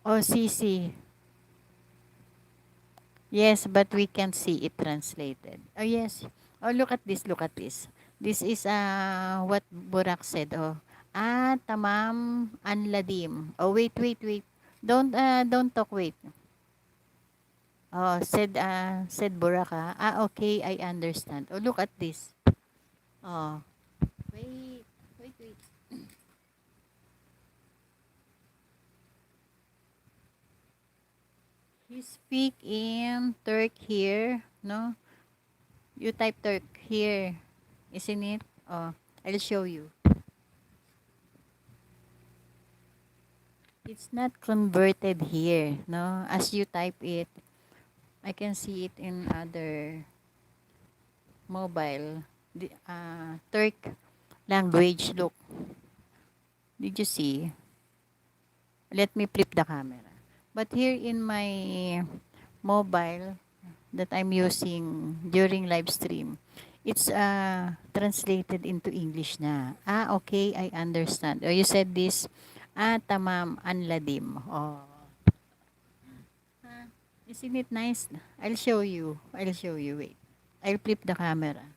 Oh, CC. Yes, but we can't see it translated. Oh, yes. Oh, look at this. Look at this. This is what Burak said. Oh, tamam anladim. Oh, wait. Don't talk. Wait. Oh, said Burak. Okay, I understand. Oh, look at this. Oh, wait. You speak in Turk here, no? You type Turk here, isn't it? Oh, I'll show you. It's not converted here, no? As you type it, I can see it in other mobile. Turk language. Look, did you see? Let me flip the camera. But here in my mobile that I'm using during live stream, it's translated into English na. Okay, I understand. Oh, you said this, tamam, anladim. Oh, isn't it nice? I'll show you. Wait. I'll flip the camera.